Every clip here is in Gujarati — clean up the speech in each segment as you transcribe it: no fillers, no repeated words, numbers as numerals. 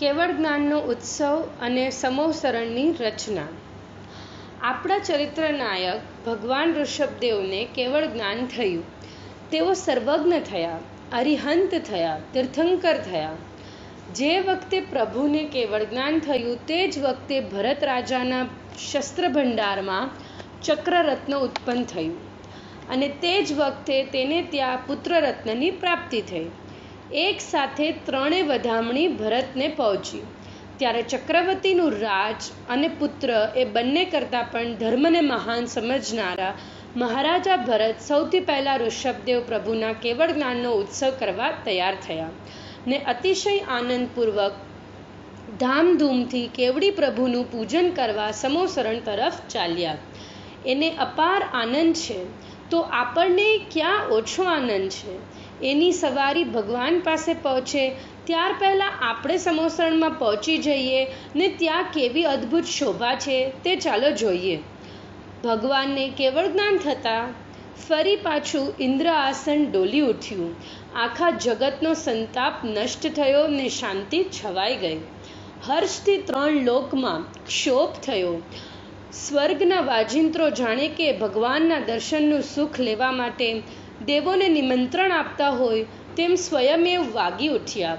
કેવળ જ્ઞાનનો ઉત્સવ અને સમોસરણની રચના. આપણા ચરિત્ર નાયક ભગવાન ઋષભદેવને કેવળ જ્ઞાન થયું. તેઓ સર્વજ્ઞ થયા, અરિહંત થયા, તીર્થંકર થયા. જે વખતે પ્રભુને કેવળ જ્ઞાન થયું તે જ વખતે ભરત રાજાના શસ્ત્ર ભંડારમાં ચક્રરત્ન ઉત્પન્ન થયું અને તે જ વખતે તેને ત્યાં પુત્રરત્નની પ્રાપ્તિ થઈ. એક સાથે ત્રણે વધામણી ભરતને પહોંચી. ત્યારે ચક્રવર્તીનું રાજ અને પુત્ર એ બંને કરતાં પણ ધર્મને મહાન સમજનારા મહારાજા ભરત સૌથી પહેલાં ઋષભદેવ પ્રભુના કેવળ જ્ઞાનનો ઉત્સવ કરવા તૈયાર થયા ને અતિશય આનંદપૂર્વક ધામધૂમથી કેવડી પ્રભુનું પૂજન કરવા સમોસરણ તરફ ચાલ્યા. એને અપાર આનંદ છે તો આપણને ક્યાં ઓછો આનંદ છે. એની સવારી ભગવાન પાસે પહોંચે ત્યાર પહેલાં આપણે સમોસરણમાં પહોંચી જઈએ ને ત્યાં કેવી અદ્ભુત શોભા છે તે ચાલો જોઈએ. ભગવાનને કેવળ જ્ઞાન થતાં ફરી પાછું ઇન્દ્ર આસન ડોલી ઉઠ્યું. આખા જગતનો સંતાપ નષ્ટ થયો ને શાંતિ છવાઈ ગઈ. હર્ષથી ત્રણ લોકમાં ક્ષોભ થયો. સ્વર્ગના વાજિંત્રો જાણે કે ભગવાનના દર્શનનું સુખ લેવા માટે દેવોને નિમંત્રણ આપતા હોય તેમ સ્વયમેવ વાગી ઉઠ્યા.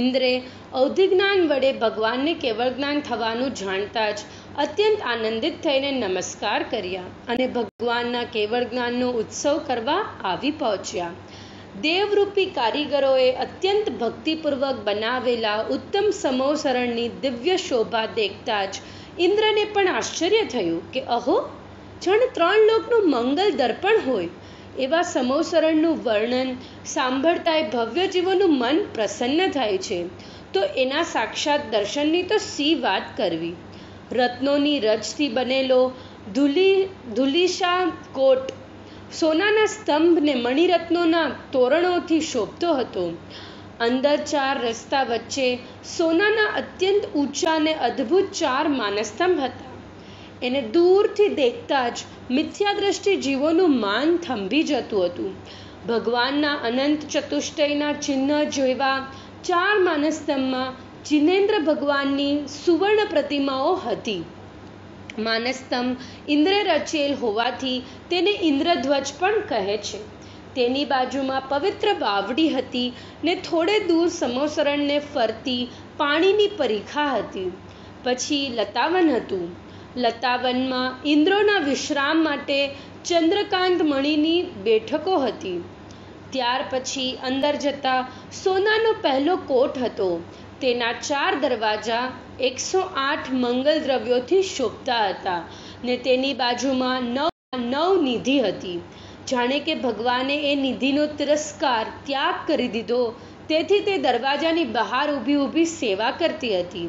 ઇન્દ્રે અવધિજ્ઞાન વડે ભગવાનને કેવળ જ્ઞાન થવાનું જાણતા જ અત્યંત આનંદિત થઈને નમસ્કાર કર્યા અને ભગવાનના કેવળ જ્ઞાનનો ઉત્સવ કરવા આવી પહોંચ્યા. દેવરૂપી કારીગરોએ અત્યંત ભક્તિપૂર્વક બનાવેલા ઉત્તમ સમોસરણની દિવ્ય શોભા દેખતા જ ઇન્દ્રને પણ આશ્ચર્ય થયું કે અહો, જાણે ત્રણ લોકનું મંગલ દર્પણ હોય એવા સમોસરણનું વર્ણન સાંભળતાય ભવ્ય જીવોનું મન પ્રસન્ન થાય છે. તો એના સાક્ષાત દર્શનની તો સી વાત કરવી. રત્નોની રજથી બનેલો ધુલિશા કોટ સોનાના સ્તંભ ને મણિરત્નોના તોરણોથી શોભતો હતો. અંદર ચાર રસ્તા વચ્ચે સોનાના અત્યંત ઊંચા ને અદ્ભુત ચાર માનસ્તંભ હતા. એને દૂરથી દેખતા જ મિથ્યા દ્રષ્ટિ જીવોનું માન થંભી જતું હતું. ભગવાનના અનંત ચતુષ્ટયના ચિહ્ન જેવા ચાર માનસ્તંભમાં જિનેન્દ્ર ભગવાનની સુવર્ણ પ્રતિમાઓ હતી. માનસ્તંભ ઇન્દ્રે રચેલ હોવાથી તેને ઇન્દ્રધ્વજ પણ કહે છે. તેની બાજુમાં પવિત્ર બાવડી હતી ને થોડે દૂર સમોસરણને ફરતી પાણીની પરીખા હતી. પછી લતાવન હતું. લતાવનમાં ઇન્દ્રોના વિશ્રામ માટે ચંદ્રકાંત મણિની બેઠકો હતી. ત્યાર પછી અંદર જતા સોનાનો પહેલો કોટ હતો. તેના ચાર દરવાજા 108 મંગલ દ્રવ્યોથી શોભતા હતા ને તેની બાજુમાં નવ નિધિ હતી. જાણે કે ભગવાને એ નિધિનો તિરસ્કાર ત્યાગ કરી દીધો તેથી તે દરવાજાની બહાર ઊભી સેવા કરતી હતી.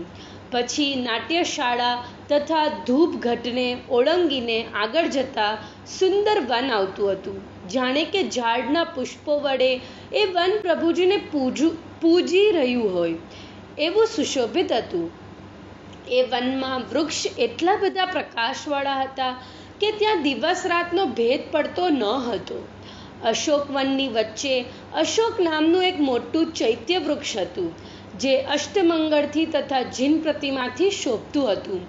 પછી નાટ્યશાળા તથા ધૂપઘટને ઓળંગીને આગળ જતા સુંદર વન આવતું હતું. જાણે કે ઝાડના પુષ્પો વડે એ વન પ્રભુજીને પૂજી રહ્યું હોય એવું સુશોભિત હતું. એ વનમાં વૃક્ષ એટલા બધા પ્રકાશવાળા હતા કે ત્યાં દિવસ રાતનો ભેદ પડતો ન હતો. અશોક વનની વચ્ચે અશોક નામનું એક મોટું ચૈત્ય વૃક્ષ હતું જે અષ્ટમંગળથી તથા જીન પ્રતિમાથી શોભતું હતું.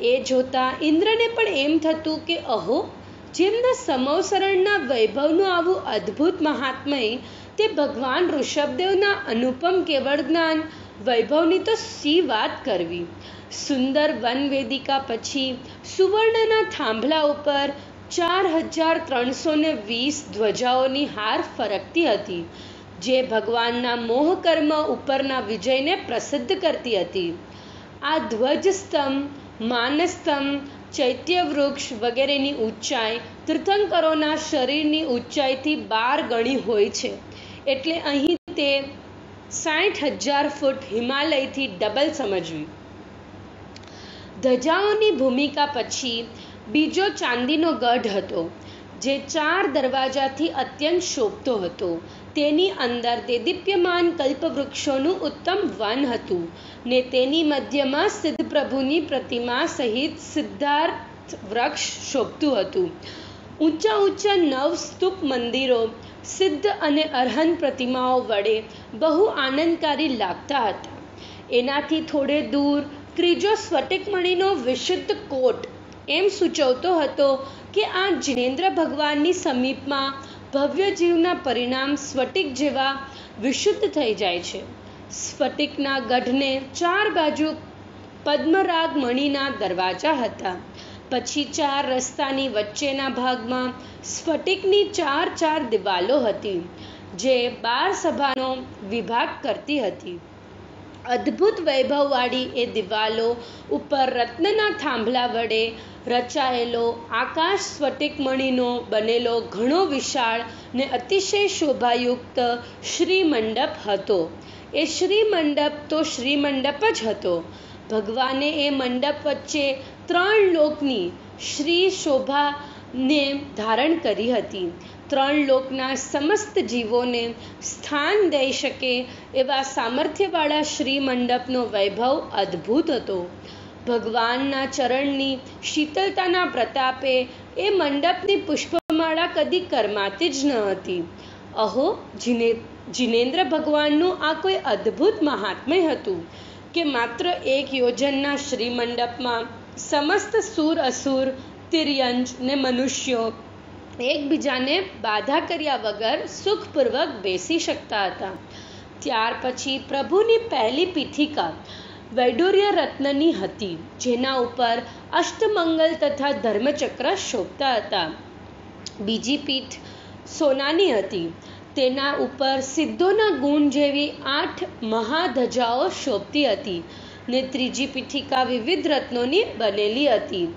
એ જોતા ઇન્દ્રને પણ એમ થતું કે અહો, જેમના સમોસરણના વૈભવનું આવું અદ્ભુત મહાત્મય તે ભગવાન ઋષભદેવના અનુપમ કેવળ જ્ઞાન વૈભવની તો સી વાત કરવી. સુંદર વન વેદિકા પછી સુવર્ણના થાંભલા ઉપર 4320 ધ્વજાઓની હાર ફરકતી હતી જે ભગવાનના મોહકર્મ ઉપરના વિજયને પ્રસિદ્ધ કરતી હતી. આ ધ્વજસ્તંભ, માનસ્તંભ, ચૈત્ય વૃક્ષ વગેરેની ઊંચાઈ તીર્થંકરોના શરીરની ઊંચાઈથી 12 ગણી હોય છે. એટલે અહીં તે 60,000 ફૂટ હિમાલયથી ડબલ સમજવી. ધજાઓની ભૂમિકા પછી બીજો ચાંદીનો ગઢ હતો જે 4 દરવાજાથી અત્યંત શોભતો હતો. તેની અંદર દેદીપ્યમાન કલ્પવૃક્ષોનું ઉત્તમ વન હતું ને તેની મધ્યમાં સિદ્ધપ્રભુની પ્રતિમા સહિત સિદ્ધાર્થ વૃક્ષ શોભતું હતું. ઊંચા ઊંચા 9 સ્તૂપ મંદિરો સિદ્ધ અને અરહંત પ્રતિમાઓ વડે બહુ આનંદકારી લાગતા હતા. એનાથી થોડે દૂર ત્રીજો સ્ફટિકમણીનો વિશુદ્ધ કોટ એમ સૂચવતો હતો કે આ જિનેન્દ્ર ભગવાનની સમીપમાં ભવ્ય જીવના પરિણામ સ્ફટિક જેવા વિશુદ્ધ થઈ જાય છે. સ્ફટિકના ગઢને 4 બાજુ પદ્મરાગ મણીના દરવાજા હતા. પછી 4 રસ્તાની વચ્ચેના ભાગમાં સ્ફટિકની 4 દિવાલો હતી, જે 12 સભાનો વિભાગ કરતી હતી. અદ્ભુત વૈભવવાળી એ દિવાલો ઉપર રત્નના થાંભલા વડે રચાયેલો આકાશ સ્ફટિકમણીનો બનેલો ઘણો વિશાળ ને અતિશય શોભાયુક્ત શ્રીમંડપ હતો. એ શ્રીમંડપ તો શ્રીમંડપ જ હતો. ભગવાને એ મંડપ વચ્ચે 3 લોકની શ્રી શોભાને ધારણ કરી હતી. 3 લોકના સમસ્ત જીવોને સ્થાન દઈ શકે એવા સામર્થ્યવાળા શ્રીમંડપનો વૈભવ અદ્ભુત હતો. ભગવાનના ચરણની શીતળતાના પ્રતાપે એ મંડપની પુષ્પમાળા કદી કરમાતી જ ન હતી. અહો, જિનેન્દ્ર ભગવાનનું આ કોઈ અદ્ભુત મહાત્મ્ય હતું કે માત્ર 1 યોજનના શ્રીમંડપમાં સમસ્ત સુર અસુર, તિર્યંજ ને મનુષ્યો એકબીજાને બાધા કર્યા વગર સુખપૂર્વક બેસી શકતા હતા. ત્યાર પછી પ્રભુની પહેલી પીઠિકા વૈડૂર્ય રત્નની હતી, જેના ઉપર અષ્ટમંગલ તથા ધર્મચક્ર શોભતા હતા. બીજી પીઠ સોનાની હતી, તેના ઉપર સિદ્ધોના ગુણ જેવી 8 મહાધજાઓ શોભતી હતી ને ત્રીજી પીઠિકા વિવિધ રત્નોની બનેલી હતી.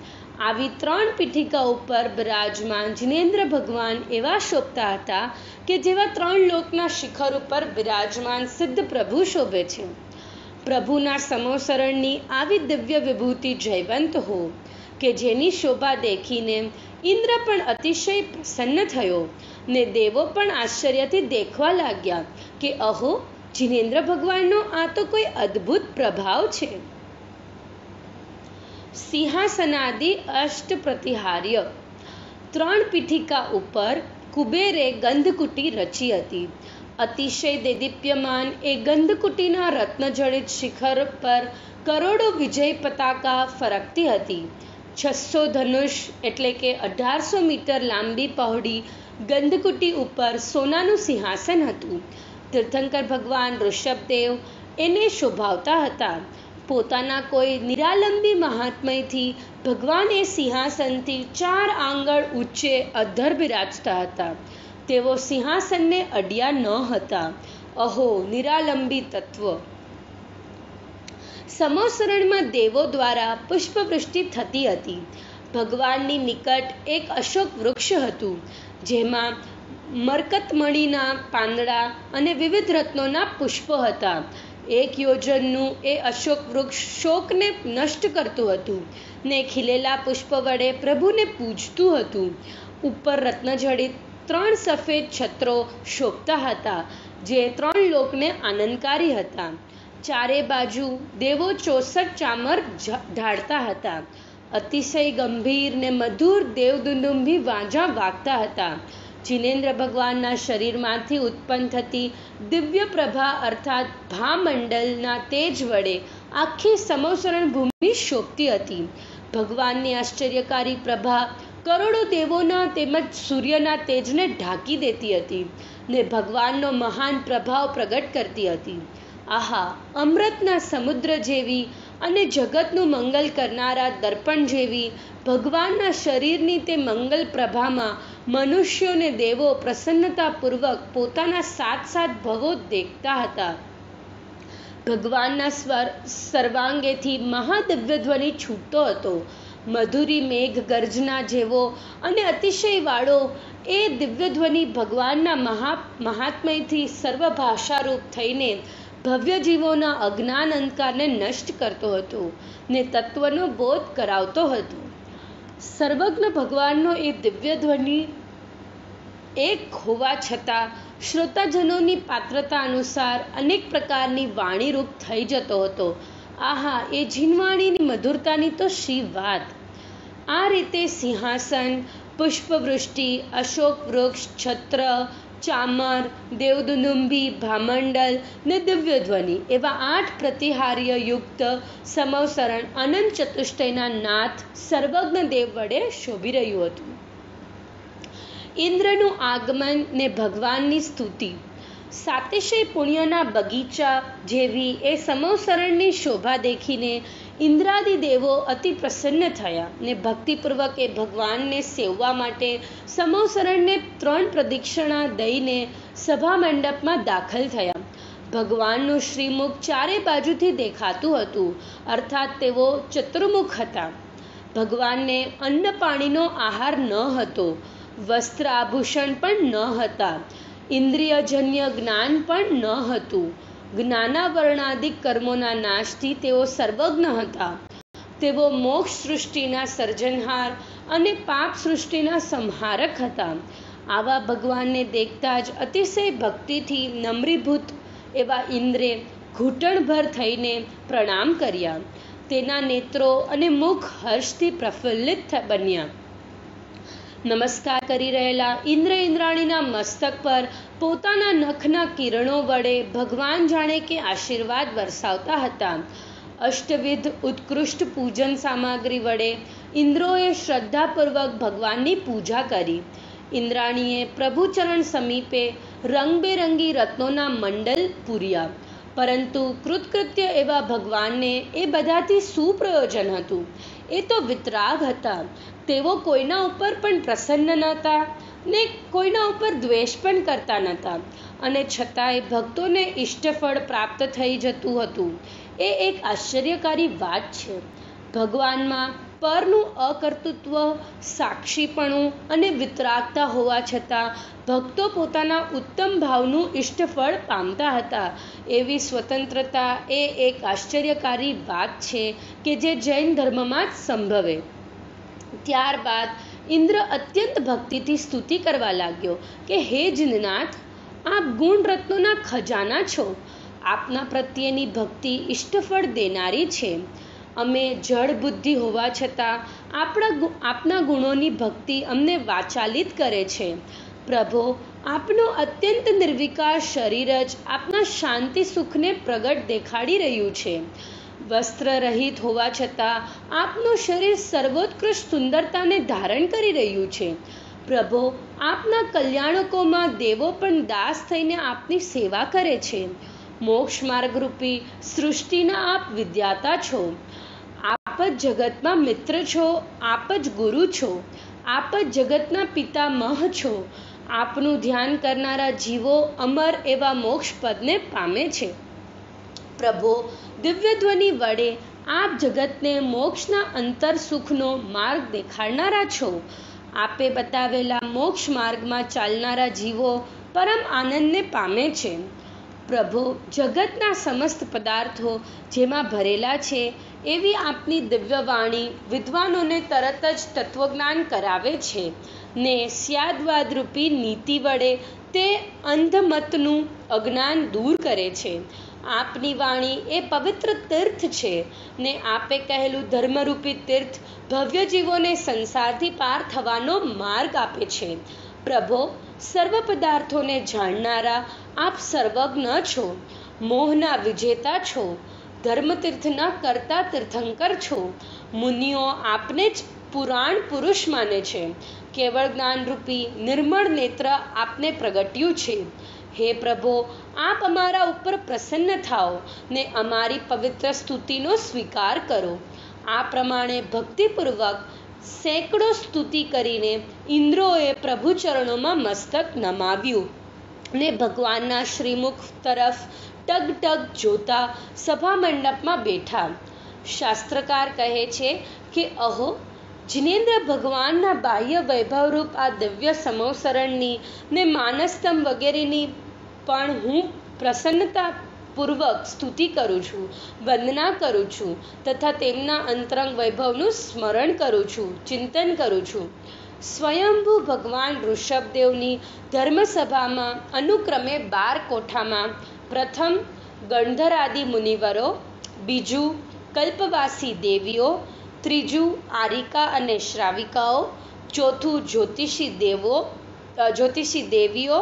આવી 3 પીઠિકા ઉપર બિરાજમાન જિનેન્દ્ર ભગવાન એવા શોભતા હતા કે જેવા 3 લોકના શિખર ઉપર બિરાજમાન સિદ્ધ પ્રભુ શોભે છે. પ્રભુના સમોસરણની આવી દિવ્ય વિભૂતિ જયવંત હો કે જેની શોભા દેખીને ઇન્દ્ર પણ અતિશય પ્રસન્ન થયો ને દેવો પણ આશ્ચર્યથી દેખવા લાગ્યા કે અહો, જિનેન્દ્ર ભગવાનનો આ તો કોઈ અદ્ભુત પ્રભાવ છે. સિંહાસનાદિ અષ્ટ પ્રતિહાર્ય 3 પીઠિકા ઉપર કુબેરે ગંધકુટી રચી હતી. અતિશય દેદીપ્યમાન એ ગંધકુટીના રત્નજડિત શિખર પર કરોડો વિજય પતાકા ફરકતી હતી. 600 ધનુષ એટલે કે 1800 મીટર લાંબી પહોળી ગંધકુટી ઉપર સોનાનું સિંહાસન હતું. તીર્થંકર ભગવાન ઋષભદેવ એને શોભાવતા હતા. પોતાના કોઈ નિરાલંબી મહાત્મયથી ભગવાન એ સિંહાસનથી 4 આંગળ ઊંચે અધ્ધર બિરાજતા હતા. તેઓ સિંહાસનને અડ્યા ન હતા. અહો, નિરાલંબી તત્વ! સમોસરણમાં દેવો દ્વારા પુષ્પવૃષ્ટિ થતી હતી. ભગવાનની નિકટ એક અશોક વૃક્ષ હતું, જેમાં મરકતમણીના પાંદડા અને વિવિધ રત્નોના પુષ્પો હતા. 1 યોજનનું એ અશોક વૃક્ષ શોકને નષ્ટ કરતું હતું ને ખીલેલા પુષ્પ વડે પ્રભુને પૂજતું હતું. ઉપર રત્નજડિત 3 સફેદ છત્રો શોભતા હતા, જે 3 લોકને આનંદકારી હતા. 4 બાજુ દેવો 64 ચામર ઢાળતા હતા. અતિશય ગંભીર ને મધુર દેવદુંદુભી વાજા વાગતા હતા. જિનેન્દ્ર ભગવાનના શરીરમાંથી ઉત્પન્ન થતી દિવ્ય પ્રભા અર્થાત ભામંડલના તેજ વડે આખી સમોસરણ ભૂમિ શોભતી હતી. ભગવાનની આશ્ચર્યકારી પ્રભા કરોડો દેવોના તેમજ સૂર્યના તેજને ઢાંકી દેતી હતી ને ભગવાનનો મહાન પ્રભાવ પ્રગટ કરતી હતી. આહા, અમૃતના સમુદ્ર જેવી અને જગતનું મંગલ કરનારા દર્પણ જેવી ભગવાનના શરીરની તે મંગલ પ્રભામાં મનુષ્યોને દેવો પ્રસન્નતાપૂર્વક પોતાના 7 ભવો દેખતા હતા. ભગવાનના સર્વાંગેથી મહાદિવ્ય ધ્વનિ છૂટતો હતો. મધુરી મેઘ ગર્જના જેવો અને અતિશય વાળો એ દિવ્ય ધ્વનિ ભગવાનના મહાત્મયથી સર્વભાષારૂપ થઈને ભવ્ય જીવોના અજ્ઞાન અંધકારને નષ્ટ કરતો હતો ને તત્વનો બોધ કરાવતો હતો. સર્વજ્ઞ ભગવાનનો એ દિવ્ય ધ્વનિ એક હોવા છતાં શ્રોતાજનોની પાત્રતા અનુસાર અનેક પ્રકારની વાણીરૂપ થઈ જતો હતો. આહા, એ જીનવાણીની મધુરતાની તો શી વાત! આ રીતે સિંહાસન, પુષ્પવૃષ્ટિ, અશોક વૃક્ષ, છત્ર, ચામર, દેવદુનુંભી, ભામંડલ ને દિવ્યધ્વનિ એવા 8 પ્રતિહાર્ય યુક્ત સમવસરણ અનંત ચતુષ્ટયના નાથ સર્વજ્ઞ દેવ વડે શોભી રહ્યું હતું. ઇન્દ્રનું આગમન ને ભગવાનની સ્તુતિ. સાતિશય પુણ્યના બગીચા જેવી એ સમવસરણની શોભા દેખીને ઇન્દ્રાદિ દેવો અતિ પ્રસન્ન થયા ને ભક્તિપૂર્વક એ ભગવાનને સેવવા માટે સમવસરણને 3 પ્રદક્ષિણા દઈને સભા મંડપમાં દાખલ થયા. ભગવાનનું શ્રીમુખ ચારે બાજુથી દેખાતું હતું, અર્થાત તેઓ ચતુર્મુખ હતા. ભગવાનને અન્ન પાણીનો આહાર ન હતો, વસ્ત્ર આભૂષણ પણ ન હતા, ઇન્દ્રિયજન્ય જ્ઞાન પણ ન હતું. જ્ઞાનાવરણાદિક કર્મોના નાશથી તેઓ સર્વજ્ઞ હતા. તેઓ મોક્ષ સૃષ્ટિના સર્જનહાર અને પાપ સૃષ્ટિના સંહારક હતા. આવા ભગવાનને દેખતા જ અતિશય ભક્તિથી નમ્રીભૂત એવા ઇન્દ્રે ઘૂંટણભર થઈને પ્રણામ કર્યા. તેના નેત્રો અને મુખ હર્ષથી પ્રફુલ્લિત બન્યા. નમસ્કાર કરી રહેલા ઇન્દ્ર ઇન્દ્રાણીના મસ્તક પર પોતાના નખના કિરણો વડે ભગવાન જાણે કે આશીર્વાદ વરસાવતા હતા. અષ્ટવિધ ઉત્કૃષ્ટ પૂજન સામગ્રી વડે ઇન્દ્રોએ શ્રદ્ધાપૂર્વક ભગવાનની પૂજા કરી. ઇન્દ્રાણીએ પ્રભુચરણ સમીપે રંગબેરંગી રત્નોના મંડલ પૂર્યા, પરંતુ કૃતકૃત્ય એવા ભગવાનને એ બધાથી શું પ્રયોજન હતું? એ તો વિતરાગ હતા. તેઓ કોઈના ઉપર પણ પ્રસન્ન નહોતા ને કોઈના ઉપર દ્વેષ પણ કરતા નહોતા, અને છતાંય ભક્તોને ઇષ્ટફળ પ્રાપ્ત થઈ જતું હતું. એ એક આશ્ચર્યકારી વાત છે. ભગવાનમાં પરનું અકર્તૃત્વ, સાક્ષીપણું અને વિતરાગતા હોવા છતાં ભક્તો પોતાના ઉત્તમ ભાવનું ઇષ્ટફળ પામતા હતા. એવી સ્વતંત્રતા એ એક આશ્ચર્યકારી વાત છે કે જે જૈન ધર્મમાં જ સંભવે. ત્યારબાદ ઇન્દ્ર અત્યંત ભક્તિથી સ્તુતિ કરવા લાગ્યો કે હે જીનનાથ, આપ ગુણ રત્નોના ખજાના છો. આપના પ્રત્યેની ભક્તિ ઇષ્ટફળ દેનારી છે. અમે જળ બુદ્ધિ હોવા છતાં આપના ગુણોની ભક્તિ અમને વાચાલિત કરે છે. પ્રભો, આપનું અત્યંત નિર્વિકાર શરીર જ આપના શાંતિ સુખને પ્રગટ દેખાડી રહ્યું છે. વસ્ત્ર રહિત હોવા છતાં આપનું શરીર સર્વોત્કૃષ્ટ સુંદરતાને ધારણ કરી રહ્યું છે. પ્રભો, આપના કલ્યાણકોમાં દેવો પણ દાસ થઈને આપની સેવા કરે છે. મોક્ષ માર્ગરૂપી સૃષ્ટિના આપ વિદ્યાતા છો. આપ જ જગતમાં મિત્ર છો. આપ જ ગુરુ છો. આપ જ જગતના પિતામહ છો. આપનું ધ્યાન કરનારા જીવો અમર એવા મોક્ષ પદને પામે છે. પ્રભો, દિવ્યધ્વનિ વડે આપ જગતને મોક્ષના અંતર સુખનો માર્ગ દેખાડનારા છો. આપે બતાવેલા મોક્ષ માર્ગમાં ચાલનારા જીવો પરમ આનંદને પામે છે. પ્રભો, જગતના સમસ્ત પદાર્થો જેમાં ભરેલા છે એવી આપની દિવ્યવાણી વિદ્વાનોને તરત જ તત્વજ્ઞાન કરાવે છે ને સ્યાદવાદરૂપી નીતિ વડે તે અંધમતનું અજ્ઞાન દૂર કરે છે. આપની વાણી એ પવિત્ર તીર્થ છે ને આપે કહેલું ધર્મરૂપી તીર્થ ભવ્ય જીવોને સંસારથી પાર થવાનો માર્ગ આપે છે. પ્રભો, સર્વ પદાર્થોને જાણનારા આપ સર્વજ્ઞ છો. મોહના વિજેતા છો. ધર્મતીર્થના કરતા તીર્થંકર છો. મુનિઓ આપને જ પુરાણ પુરુષ માને છે. કેવળ જ્ઞાનરૂપી નિર્મળ નેત્ર આપને પ્રગટ્યું છે. હે પ્રભો, આપ અમારા ઉપર પ્રસન્ન થાઓ ને અમારી પવિત્ર સ્તુતિનો સ્વીકાર કરો. આ પ્રમાણે ભક્તિપૂર્વક સેંકડો સ્તુતિ કરીને ઇન્દ્રોએ પ્રભુ ચરણોમાં મસ્તક નમાવ્યું ને ભગવાનના શ્રીમુખ તરફ ટગ ટગ જોતા સભા મંડપમાં બેઠા. શાસ્ત્રકાર કહે છે કે અહો, જિનેન્દ્ર ભગવાનના બાહ્ય વૈભવરૂપ આ દિવ્ય સમવસરણની ને માનસ્તંભ વગેરેની પણ હું પ્રસન્નતાપૂર્વક સ્તુતિ કરું છું, વંદના કરું છું તથા તેમના અંતરંગ વૈભવનું સ્મરણ કરું છું, ચિંતન કરું છું. સ્વયંભૂ ભગવાન ઋષભદેવની ધર્મસભામાં અનુક્રમે 12 કોઠામાં પ્રથમ ગણધરાદિ મુનિવરો, બીજું કલ્પવાસી દેવીઓ, ત્રીજું આરિકા અને શ્રાવિકાઓ, ચોથું જ્યોતિષી દેવીઓ,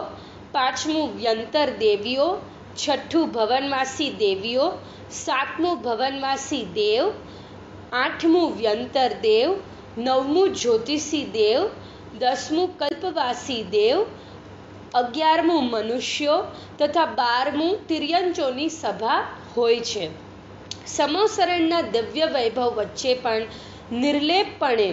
પાંચમું વ્યંતર દેવીઓ, છઠ્ઠું ભવનવાસી દેવીઓ, સાતમું ભવનવાસી દેવ, આઠમું વ્યંતર દેવ, નવમું જ્યોતિષી દેવ, દસમું કલ્પવાસી દેવ, 11મું મનુષ્યો તથા 12મું તિર્યંચોની સભા હોય છે. સમોસરણના દિવ્ય વૈભવ વચ્ચે પણ નિર્લેપપણે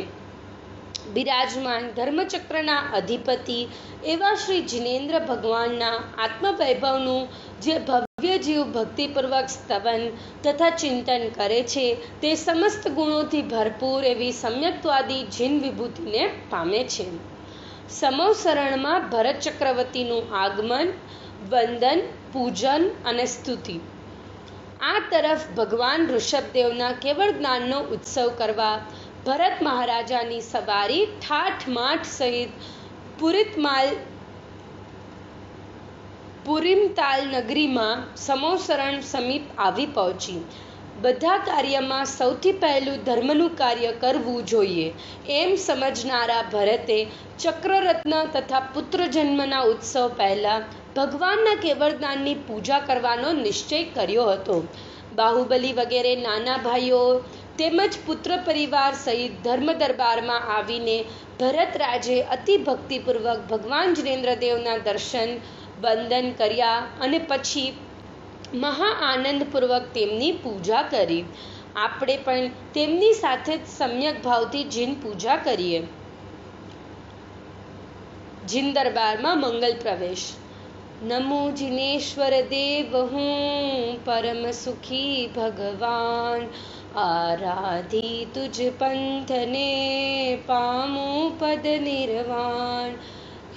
બિરાજમાન ધર્મચક્રના અધિપતિ એવા શ્રી જિનેન્દ્ર ભગવાનના આત્મવૈભવનું જે ભવ્ય જીવ ભક્તિપૂર્વક સ્તવન તથા ચિંતન કરે છે તે સમસ્ત ગુણોથી ભરપૂર એવી સમ્યક્ત્વાદી જીન વિભૂતિને પામે છે. સમોસરણમાં ભરત ચક્રવર્તીનું આગમન, વંદન, પૂજન અને સ્તુતિ. આ તરફ ભગવાન ઋષભદેવના કેવળ જ્ઞાનનો ઉત્સવ કરવા ભરત મહારાજાની સવારી ઠાઠમાઠ સહિત પુરીમતાલ નગરીમાં સમોસરણ સમીપ આવી પહોંચી. બધા કાર્યમાં સૌથી પહેલું ધર્મનું કાર્ય કરવું જોઈએ એમ સમજનારા ભરતે ચક્રરત્ન તથા પુત્ર જન્મના ઉત્સવ પહેલા ભગવાનના કેવળ જ્ઞાનની પૂજા કરવાનો નિશ્ચય કર્યો હતો. બાહુબલી વગેરે નાના ભાઈઓ તેમજ પુત્ર પરિવાર સહિત ધર્મ દરબારમાં આવીને ભરતરાજે અતિ ભક્તિપૂર્વક ભગવાન જિનેન્દ્રદેવના દર્શન વંદન કર્યા અને પછી મહા આનંદપૂર્વક તેમની પૂજા કરી. આપણે પણ તેમની સાથે જ સમ્યક ભાવથી જીન પૂજા કરીએ. જીન દરબારમાં મંગલ પ્રવેશ. નમો જિનેશ્વર દેવ, હું પરમ સુખી ભગવાન, આરાધી તુજ પંથને પામું પદ નિર્વાણ.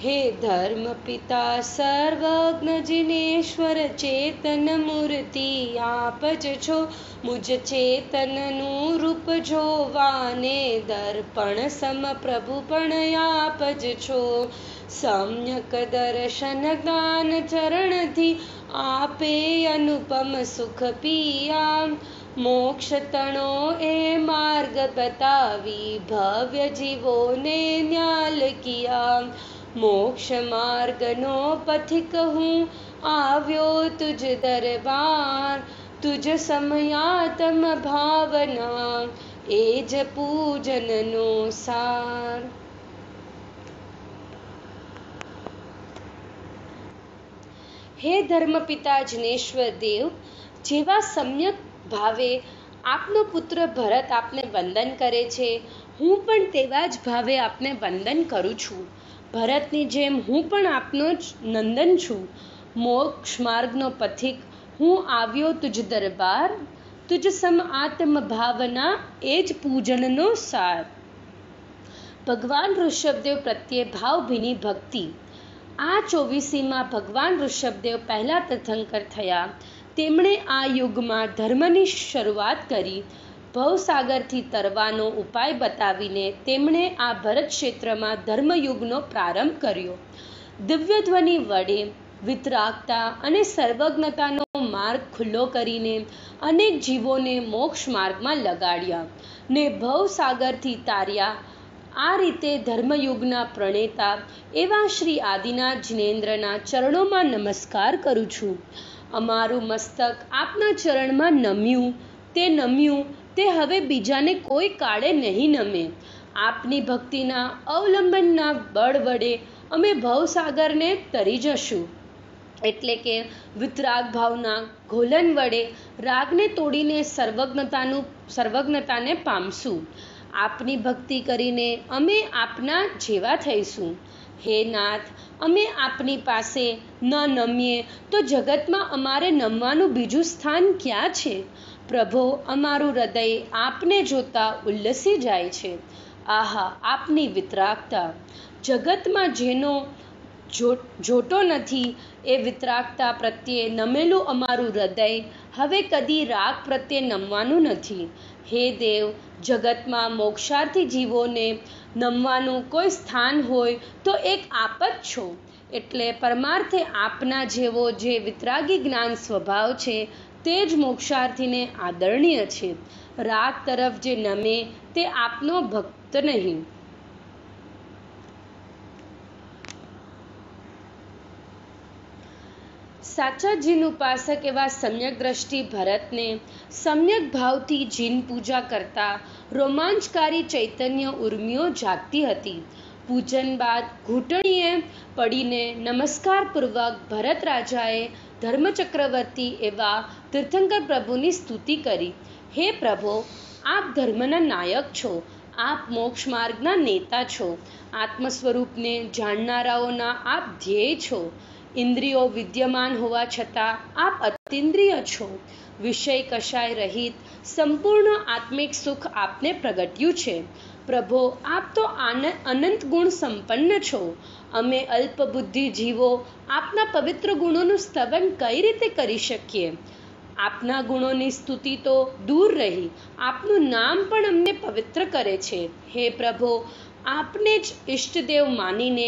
હે ધર્મ પિતા સર્વજ્ઞ જિનેશ્વર ચેતન મૂર્તિ, આપ જ છો મુજ ચેતનનું રૂપ જોવાને, દર્પણ સમ પ્રભુ પણ આપ જ છો. સમ્યક દર્શન જ્ઞાન ચરણથી આપે અનુપમ સુખ પિયા. મોક્ષ તણો એ માર્ગ બતાવી ભવ્ય જીવોને ન્યાલ કિયા. મોક્ષ માર્ગનો પથિક હું આવ્યો તુજ દરબાર, તુજ સમયાતમ ભાવના એ જ પૂજનનો સાર. હે ધર્મપિતા જિનેશ્વર દેવ, જેવા સમ્યક ભાવે આપનો પુત્ર ભરત આપને વંદન કરે છે, હું પણ તેવા જ ભાવે આપને વંદન કરું છું. ભરતની જેમ હું પણ આપનો જ નંદન છું. મોક્ષ માર્ગનો પથિક હું આવ્યો તુજ દરબાર, તુજ સમ આત્મ ભાવના એ જ પૂજનનો સાર. ભગવાન ઋષભદેવ પ્રત્યે ભાવભીની ભક્તિ. આ 24મીમાં ભગવાન ઋષભદેવ પહેલા તીર્થંકર થયા. તેમણે આ યુગમાં ધર્મની શરૂઆત કરી. ભવસાગરથી તરવાનો ઉપાય બતાવીને તેમણે આ ભરત ક્ષેત્રમાં ધર્મયુગનો પ્રારંભ કર્યો. દિવ્ય ધ્વનિ વડે વિતરાગતા અને સર્વજ્ઞતાનો માર્ગ ખુલ્લો કરીને અનેક જીવોને મોક્ષ માર્ગમાં લગાડ્યા ને ભવસાગરથી તાર્યા. આ રીતે ધર્મયુગના પ્રણેતા એવા શ્રી આદિનાથ જિનેન્દ્રના ચરણોમાં નમસ્કાર કરું છું. અમારું મસ્તક આપના ચરણમાં નમ્યું તે હવે બીજાને કોઈ કાળે નહીં નમે. આપની ભક્તિના અવલંબનના બળ વડે અમે ભવસાગરને તરી જશું. એટલે કે વિતરાગ ભાવના ઘોલન વડે રાગને તોડીને સર્વજ્ઞતાને પામશું. આપની ભક્તિ કરીને અમે આપના જેવા થઈશું. હે નાથ, અમે આપની પાસે ન નમીએ તો જગતમાં અમારે નમવાનું બીજું સ્થાન ક્યાં છે? પ્રભો, અમારું હૃદય આપને જોતા ઉલ્લસી જાય છે. આહા, આપની વિતરાગતા! જગતમાં જેનો જોટો નથી એ વિતરાગતા પ્રત્યે નમેલું અમારું હૃદય હવે કદી રાગ પ્રત્યે નમવાનું નથી. હે દેવ, જગતમાં મોક્ષાર્થી જીવોને નમવાનું કોઈ સ્થાન હોય તો એક આપ જ છો. એટલે પરમાર્થે આપના જેવો જે વિતરાગી જ્ઞાન સ્વભાવ છે તે જ મોક્ષાર્થીને આદરણીય છે. રાગ તરફ જે નમે તે આપનો ભક્ત નહીં. સાચા જીન ઉપાસક એવા સમ્યક દ્રષ્ટિ ભરતને સમ્યક ભાવથી જીન પૂજા કરતા રોમાંચકારી ચૈતન્ય ઉર્મિઓ જાગતી હતી. પૂજન બાદ ઘૂંટણીએ પડીને નમસ્કારપૂર્વક ભરત રાજાએ ધર્મચક્રવર્તી એવા તીર્થંકર પ્રભુની સ્તુતિ કરી. હે પ્રભો, આપ ધર્મના નાયક છો, આપ મોક્ષ માર્ગના નેતા છો, આત્મ સ્વરૂપને જાણનારાઓના આપ ધ્યેય છો. ઇન્દ્રિયો વિદ્યમાન હોવા છતાં આપ અતિન્દ્રિય છો. વિષય કશાય રહિત સંપૂર્ણ આત્મિક સુખ આપને પ્રગટ્યું છે. પ્રભો, આપ તો અનંત ગુણ સંપન્ન છો. અમે અલ્પ બુદ્ધિ જીવો આપના પવિત્ર ગુણોનું સ્તવન કઈ રીતે કરી શકીએ? આપના ગુણોની સ્તુતિ તો દૂર રહી, આપનું નામ પણ અમને પવિત્ર કરે છે. હે પ્રભો, આપને જ ઈષ્ટદેવ માનીને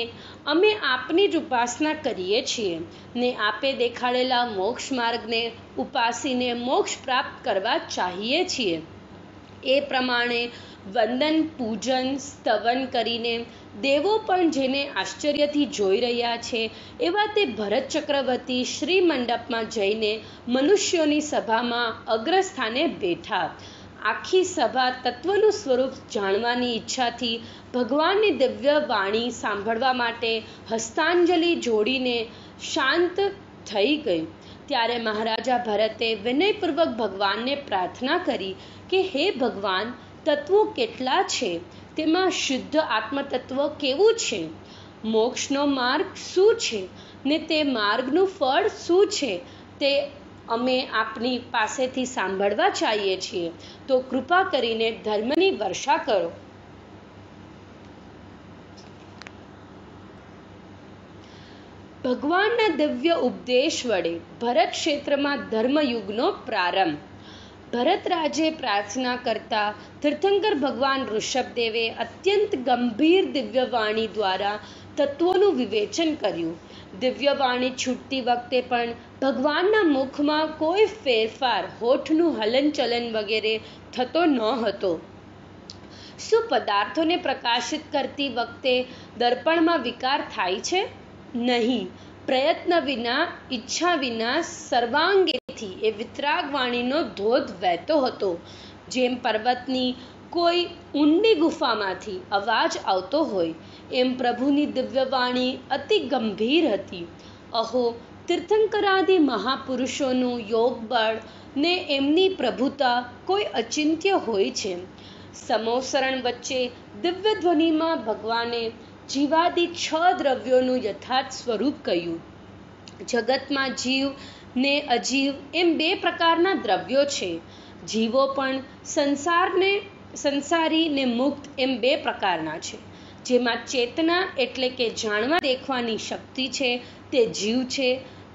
અમે આપની જ ઉપાસના કરીએ છીએ ને આપે દેખાડેલા મોક્ષ માર્ગને ઉપાસીને મોક્ષ પ્રાપ્ત કરવા ચાહીએ છીએ. એ પ્રમાણે વંદન, પૂજન, સ્તવન કરીને દેવો પણ જેને આશ્ચર્યથી જોઈ રહ્યા છે એવા તે ભરત ચક્રવર્તી શ્રી મંડપમાં જઈને મનુષ્યોની સભામાં અગ્રસ્થાને બેઠા. આખી સભા તત્વનું સ્વરૂપ જાણવાની ઈચ્છાથી ભગવાનની દિવ્ય વાણી સાંભળવા માટે હસ્તાંજલિ જોડીને શાંત થઈ ગઈ. ત્યારે મહારાજા ભરતે વિનયપૂર્વક ભગવાનને પ્રાર્થના કરી કે હે ભગવાન, તત્વો કેટલા છે? તેમાં શુદ્ધ આત્મતત્વ કેવું છે? મોક્ષનો માર્ગ શું છે ને તે માર્ગનું ફળ શું છે તે અમે આપની પાસેથી સાંભળવા ચાહીએ છીએ. તો કૃપા કરીને ધર્મની વર્ષા કરો. ભગવાનના દિવ્ય ઉપદેશ વડે ભરત ક્ષેત્રમાં ધર્મયુગનો પ્રારંભ. ભરત રાજે પ્રાર્થના કરતા તીર્થંકર ભગવાન ઋષભદેવે અત્યંત ગંભીર દિવ્યવાણી દ્વારા તત્વોનું વિવેચન કર્યું. દિવ્યવાણી છૂટતી વખતે પણ ભગવાનના મુખમાં કોઈ ફેરફાર, હોઠનું હલનચલન વગેરે થતો ન હતો. શું પદાર્થોને પ્રકાશિત કરતી વખતે દર્પણમાં વિકાર થાય છે? નહીં. પ્રયત્ન વિના, ઈચ્છા વિના સર્વાંગેથી એ વિતરાગ વાણીનો ધોધ વહેતો હતો. જેમ પર્વતની કોઈ ઊંડી ગુફામાંથી અવાજ આવતો હોય એમ પ્રભુની દિવ્યવાણી અતિ ગંભીર હતી. અહો, તીર્થંકરાદિ મહાપુરુષોનું યોગબળ ને એમની પ્રભુતા કોઈ અચિંત્ય હોય છે. સમોસરણ વચ્ચે દિવ્ય ધ્વનિમાં ભગવાને જીવાદિ 6 દ્રવ્યોનું યથાર્થ સ્વરૂપ કહ્યું. જગતમાં જીવ ને અજીવ એમ 2 પ્રકારના દ્રવ્યો છે. જીવો પણ સંસારી ને મુક્ત એમ 2 પ્રકારના છે. જેમાં ચેતના એટલે કે જાણવા દેખવાની શક્તિ છે તે જીવ છે.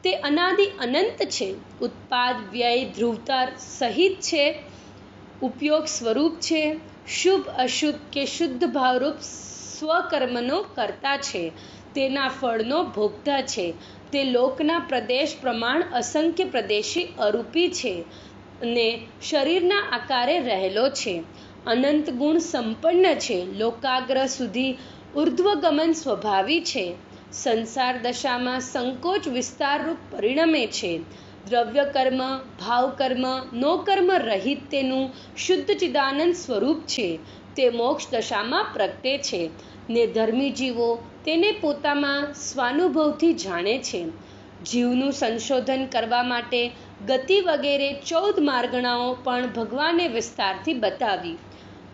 તે અનાદિ અનંત છે. ઉત્પાદ, વ્યય, ધ્રુવતા સહિત છે. ઉપયોગ સ્વરૂપ છે. શુભ અશુભ કે શુદ્ધ ભાવરૂપ સ્વકર્મનો કર્તા છે. તેના ફળનો ભોગતા છે. તે લોકના પ્રદેશ પ્રમાણ અસંખ્ય પ્રદેશી અરૂપી છે ને શરીરના આકારે રહેલો છે. અનંત ગુણ સંપન્ન છે. લોકાગ્ર સુધી ઉર્ધ્વગમન સ્વભાવી છે. સંસાર દશામાં સંકોચ વિસ્તારરૂપ પરિણમે છે. દ્રવ્ય કર્મ, ભાવ કર્મ, નો કર્મ રહિત તેનું શુદ્ધ ચિદાનંદ સ્વરૂપ છે. તે મોક્ષ દશામાં પ્રગટે છે ને ધર્મી જીવો તેને પોતામાં સ્વાનુભવથી જાણે છે. જીવનું સંશોધન કરવા માટે ગતિ વગેરે 14 માર્ગણાઓ પણ ભગવાને વિસ્તારથી બતાવી.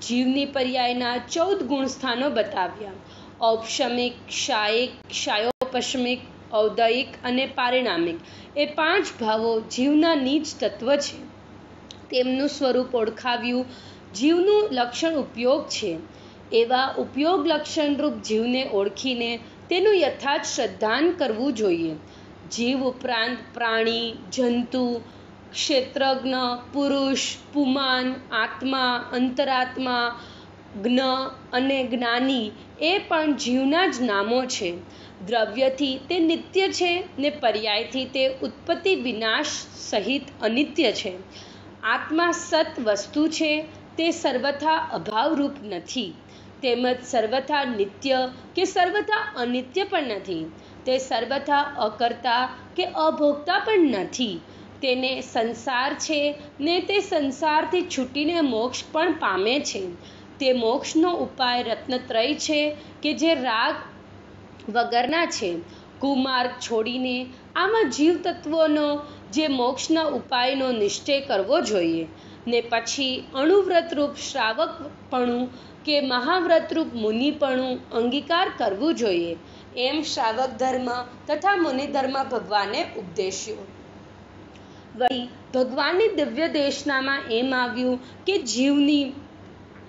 જીવની પર્યાયના 14 ગુણસ્થાનો બતાવ્યા. ઔપશમિક, ક્ષાયિક, ક્ષાયોપશમિક, ઔદયિક અને પારિણામિક એ 5 ભાવો જીવના નીચ તત્વ છે. તેમનું સ્વરૂપ ઓળખાવ્યું. જીવનું લક્ષણ ઉપયોગ છે. એવા ઉપયોગ લક્ષણરૂપ જીવને ઓળખીને તેનું યથાર્થ શ્રદ્ધાન કરવું જોઈએ. જીવ ઉપરાંત પ્રાણી, જંતુ, ક્ષેત્રજ્ઞ, પુરુષ, પુમાન, આત્મા, અંતરાત્મા, જ્ઞ અને જ્ઞાની એ પણ જીવના જ નામો છે. દ્રવ્યથી તે નિત્ય છે ને પર્યાયથી તે ઉત્પત્તિ વિનાશ સહિત અનિત્ય છે. આત્મા સત વસ્તુ છે. તે સર્વથા અભાવરૂપ નથી તેમજ સર્વથા નિત્ય કે સર્વથા અનિત્ય પણ નથી. તે સર્વથા અકર્તા કે અભોગતા પણ નથી. તેને સંસાર છે ને તે સંસારથી છૂટીને મોક્ષ પણ પામે છે. તે મોક્ષનો ઉપાય રત્નત્રય છે કે જે રાગ વગરના છે. કુમાર્ગ છોડીને આમાં જીવ તત્વોનો જે મોક્ષના ઉપાયનો નિશ્ચય કરવો જોઈએ ને પછી અણુવ્રતરૂપ શ્રાવકપણું કે મહાવ્રતરૂપ મુનિપણું અંગીકાર કરવું જોઈએ. એમ શ્રાવક ધર્મ તથા મુનિ ધર્મ ભગવાને ઉપદેશ્યો. વળી ભગવાનની દિવ્ય દેશનામાં એમ આવ્યું કે જીવની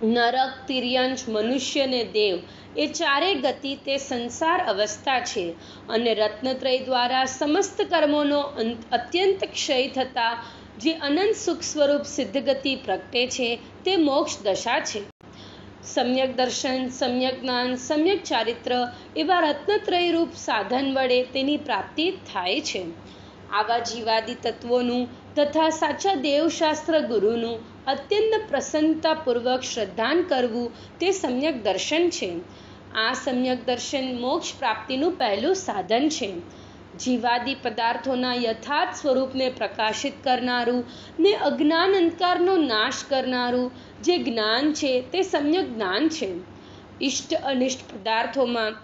નરક, તિર્યંશ, મનુષ્ય ને દેવ એ ચારે ગતિ તે સંસાર અવસ્થા છે અને રત્નત્રય દ્વારા સમસ્ત કર્મોનો અત્યંત ક્ષય થતા જે અનંત સુખ સ્વરૂપ સિદ્ધગતિ પ્રગટે છે તે મોક્ષ દશા છે. સમ્યક દર્શન, સમ્યક જ્ઞાન, સમ્યક ચારિત્ર એવા રત્નત્રય રૂપ સાધન વડે તેની પ્રાપ્તિ થાય છે. આવા જીવાદી તત્વોનું તથા સાચા દેવશાસ્ત્ર ગુરુનું અત્યંત પ્રસન્નતાપૂર્વક શ્રદ્ધાન કરવું તે સમ્યક દર્શન છે. આ સમ્યક દર્શન મોક્ષ પ્રાપ્તિનું પહેલું સાધન છે. જીવાદી પદાર્થોના યથાર્થ સ્વરૂપને પ્રકાશિત કરનારું ને અજ્ઞાન અંધકારનો નાશ કરનારું જે જ્ઞાન છે તે સમ્યક જ્ઞાન છે. ઇષ્ટ અનિષ્ટ પદાર્થોમાં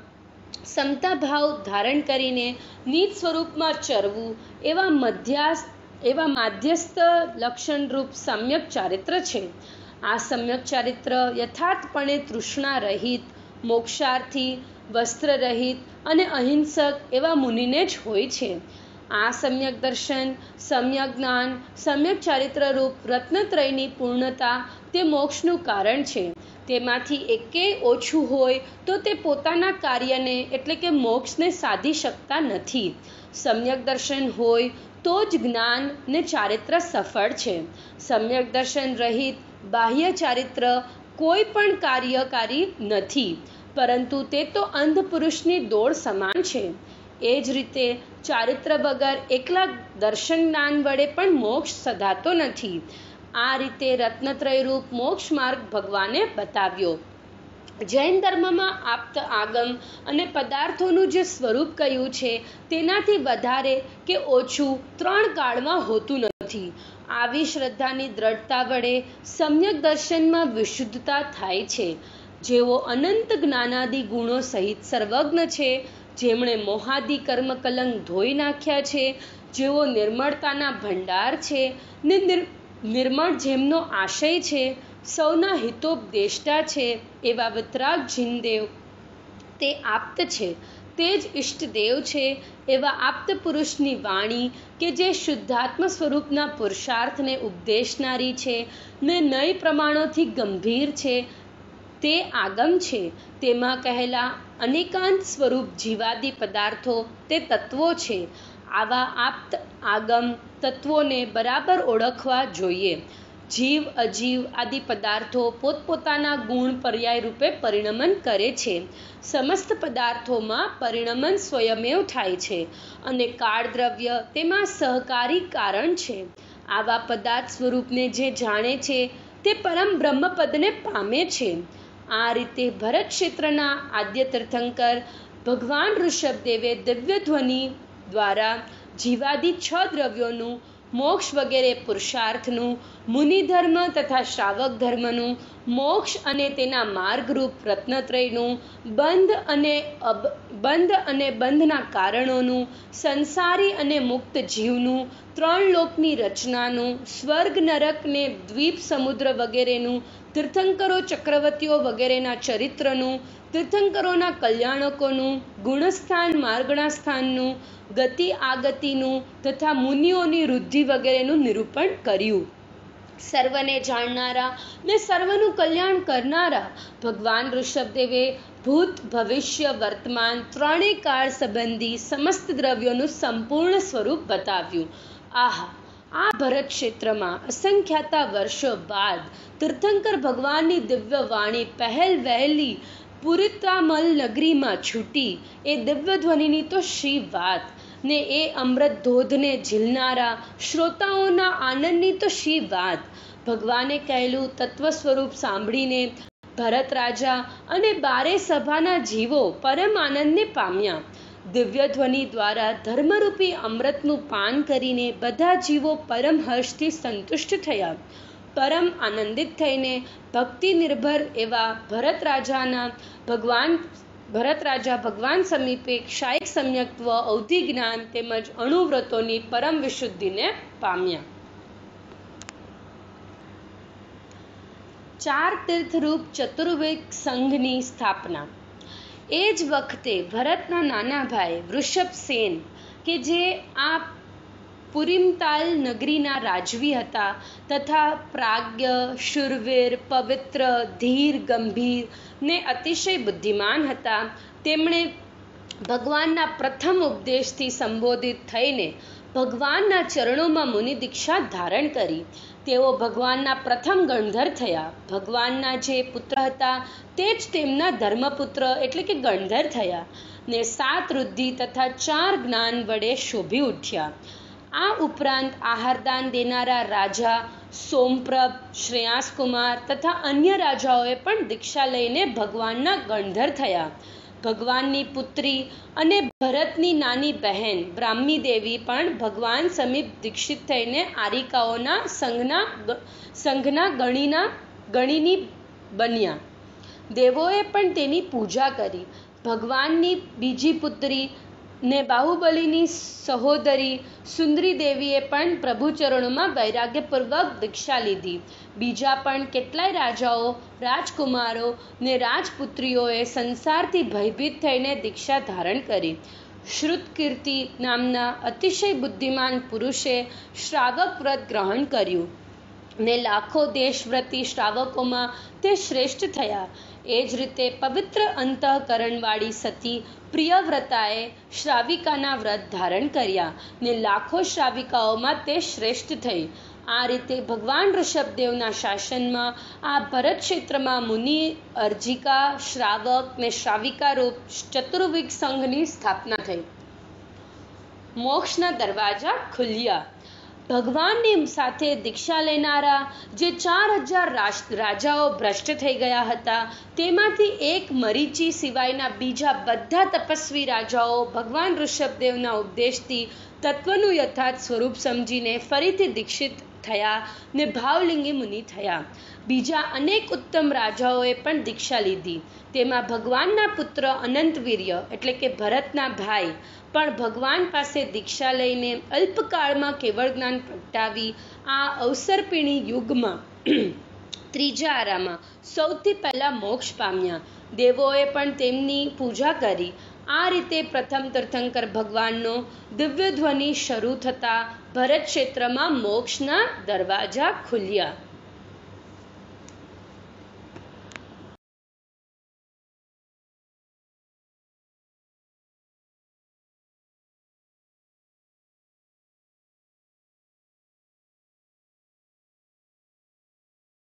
સમતા ભાવ ધારણ કરીને નિજ સ્વરૂપમાં ચરવું એવા માધ્યસ્થ લક્ષણરૂપ સમ્યક ચારિત્ર છે. આ સમ્યક ચારિત્ર યથાર્થપણે તૃષ્ણા રહિત, મોક્ષાર્થી, વસ્ત્ર રહિત અને અહિંસક એવા મુનિને જ હોય છે. આ સમ્યક દર્શન, સમ્યક જ્ઞાન, સમ્યક ચારિત્ર રૂપ રત્નત્રયની પૂર્ણતા તે મોક્ષનું કારણ છે. તેમાંથી એકેય ઓછું હોય તો તે પોતાના કાર્યને એટલે કે મોક્ષને સાધી શકતા નથી. સમ્યક દર્શન હોય તો જ જ્ઞાન ને ચારિત્ર સફળ છે. સમ્યક દર્શન રહિત બાહ્ય ચારિત્ર કોઈ પણ કાર્યકારી નથી, પરંતુ તે તો અંધ પુરુષની દોડ સમાન છે. એ જ રીતે ચારિત્ર વગર એકલા દર્શન જ્ઞાન વડે પણ મોક્ષ સધાતો નથી. આ રીતે રત્નત્રય રૂપ મોક્ષ માર્ગ ભગવાને બતાવ્યો. જૈન ધર્મમાં આપ્ત આગમ અને પદાર્થોનું જે સ્વરૂપ કહ્યું છે તેનાથી વધારે કે ઓછું 3 કાળમાં હોતું નથી. આવી શ્રદ્ધાની દ્રઢતા વડે સમ્યક દર્શનમાં વિશુદ્ધતા થાય છે. જેઓ અનંત જ્ઞાનાદિ ગુણો સહિત સર્વજ્ઞ છે, જેમણે મોહાદિ કર્મ કલંક ધોઈ નાખ્યા છે, જેઓ નિર્મળતાના ભંડાર છે ને નિર્મળ જેમનો આશય છે, સૌના હિતોપદેષ્ટા છે, એવા વિતરાગ જીનદેવ તે આપ્ત છે. તે જ ઇષ્ટદેવ છે. એવા આપ્ત પુરુષની વાણી કે જે શુદ્ધાત્મ સ્વરૂપના પુરુષાર્થને ઉપદેશનારી છે ને નય પ્રમાણોથી ગંભીર છે તે આગમ છે. તેમાં કહેલા અનેકાંત સ્વરૂપ જીવાદી પદાર્થો તે તત્વો છે. આવા આપ્ત આગમ તત્વોને બરાબર ઓળખવા જોઈએ. જીવ અજીવ આદિ પદાર્થો પોતપોતાના ગુણ પર્યાય રૂપે પરિણમન કરે છે. સમસ્ત પદાર્થોમાં પરિણમન સ્વયમેવ થાય છે અને કાળદ્રવ્ય તેમાં સહકારી કારણ છે. આવા પદાર્થ સ્વરૂપને જે જાણે છે તે પરમ બ્રહ્મપદને પામે છે. આ રીતે ભરત ક્ષેત્રના આદ્ય તીર્થંકર ભગવાન ઋષભદેવે દિવ્ય ધ્વનિ દ્વારા જીવાદી 6 દ્રવ્યોનું, મોક્ષ વગેરે પુરુષાર્થનું, મુનિધર્મ તથા શ્રાવક ધર્મનું, મોક્ષ અને તેના માર્ગરૂપ રત્નત્રયનું, બંધ અને બંધના કારણોનું, સંસારી અને મુક્ત જીવનું, 3 લોકની રચનાનું, સ્વર્ગ નરક ને દ્વીપ સમુદ્ર વગેરેનું, તીર્થંકરો ચક્રવર્તીઓ વગેરેના ચરિત્રનું, તીર્થંકરોના કલ્યાણકોનું, ગુણસ્થાન માર્ગણા સ્થાનનું, ગતિ આગતિનું તથા મુનિઓની વૃદ્ધિ વગેરેનું નિરૂપણ કર્યું. સર્વને જાણનારા ને સર્વનું કલ્યાણ કરનારા ભગવાન ઋષભદેવે ભૂત, ભવિષ્ય, વર્તમાન 3 કાળ સંબંધી સમસ્ત દ્રવ્યોનું સંપૂર્ણ સ્વરૂપ બતાવ્યું. આ ભરત ક્ષેત્રમાં અસંખ્યાતા વર્ષો બાદ તીર્થંકર ભગવાનની દિવ્ય વાણી પહેલ વહેલી પુરિતામલ નગરીમાં છૂટી એ દિવ્ય ધ્વનિની તો શી વાત, ને એ અમૃત ધોધને ઝીલનારા શ્રોતાઓના આનંદની તો શી વાત. ભગવાને કહેલું તત્વ સ્વરૂપ સાંભળીને ભરત રાજા અને 12 સભાના જીવો પરમ આનંદને પામ્યા. દિવ્ય ધ્વનિ દ્વારા ધર્મરૂપી અમૃતનું પાન કરીને બધા જીવો પરમ હર્ષથી સંતુષ્ટ થયા. પરમ આનંદિત થઈને ભક્તિ નિર્ભર એવા ભરત રાજા ભગવાન સમીપે ક્ષાયિક સમ્યક્ત્વ, અવધિ જ્ઞાન તેમજ અણુવ્રતોની પરમ વિશુદ્ધિને પામ્યા. 4 તીર્થરૂપ ચતુર્વેદ સંઘની સ્થાપના. એ જ વખતે ભરતના નાના ભાઈ વૃષભસેન કે જે આ પુરીમતાલ નગરીના રાજવી હતા તથા પ્રાજ્ઞ, શૂરવીર, પવિત્ર, ધીર, ગંભીર ને અતિશય બુદ્ધિમાન હતા, તેમણે ભગવાનના પ્રથમ ઉપદેશથી સંબોધિત થઈને ભગવાનના ચરણોમાં મુનિ દીક્ષા ધારણ કરી. તેઓ ભગવાનના પ્રથમ ગણધર થયા. ભગવાનના જે પુત્ર હતા તે જ તેમના ધર્મપુત્ર એટલે કે ગણધર થયા ને 7 રુદ્ધિ તથા 4 જ્ઞાન વડે શોભી ઉઠ્યા. આ ઉપરાંત આહારદાન દેનારા રાજા સોમપ્રભ, શ્રેયાસકુમાર તથા અન્ય રાજાઓએ પણ દીક્ષા લઈને ભગવાનના ગણધર થયા. ભગવાનની પુત્રી અને ભરતની નાની બહેન બ્રાહ્મી દેવી પણ ભગવાન સમીપ દીક્ષિત થઈને આરિકાઓના સંઘના ગણીની બન્યા. દેવોએ પણ તેની પૂજા કરી. ભગવાનની બીજી પુત્રી ને બાહુબલીની સહોદરી સુંદરી દેવીએ પણ પ્રભુચરણોમાં વૈરાગ્યપૂર્વક દીક્ષા લીધી. બીજા પણ કેટલાય રાજાઓ, રાજકુમારો ને રાજપુત્રીઓએ સંસારથી ભયભીત થઈને દીક્ષા ધારણ કરી. શ્રુતકીર્તિ નામના અતિશય બુદ્ધિમાન પુરુષે શ્રાવક વ્રત ગ્રહણ કર્યું ને લાખો દેશવ્રતી શ્રાવકોમાં તે શ્રેષ્ઠ થયા. એ જ રીતે પવિત્ર અંતઃકરણવાળી સતી પ્રિયવ્રતાએ શ્રાવિકાના વ્રત ધારણ કર્યા ને લાખો શ્રાવિકાઓમાં તે શ્રેષ્ઠ થઈ. આ રીતે ભગવાન ઋષભદેવના શાસનમાં આ ભરત ક્ષેત્રમાં મુનિ, અર્જિકા, શ્રાવક ને શ્રાવિકા રૂપ ચતુર્વિગ સંઘની સ્થાપના થઈ. મોક્ષના દરવાજા ખુલ્યા. ભગવાનની સાથે દીક્ષા લેનારા જે 4000 રાજાઓ ભ્રષ્ટ થઈ ગયા હતા તેમાંથી એક મરીચી સિવાયના બીજા બધા તપસ્વી રાજાઓ ભગવાન ઋષભદેવના ઉપદેશથી તત્વનું યથાર્થ સ્વરૂપ સમજીને ફરીથી દીક્ષિત થયા ને ભાવલિંગી મુનિ થયા. બીજા અનેક ઉત્તમ રાજાઓએ પણ દીક્ષા લીધી. તેમાં ભગવાનના પુત્ર અનંતવીર્ય એટલે કે ભરતના ભાઈ પણ ભગવાન પાસે દીક્ષા લઈને અલ્પકાળમાં કેવળ જ્ઞાન પ્રગટાવી આ અવસર્પિણી યુગમાં ત્રીજા આરામાં સૌથી પહેલા મોક્ષ પામ્યા. દેવોએ પણ તેમની પૂજા કરી. આ રીતે પ્રથમ તીર્થંકર ભગવાનનો દિવ્ય ધ્વનિ શરૂ થતા ભરત ક્ષેત્રમાં મોક્ષના દરવાજા ખુલ્યા.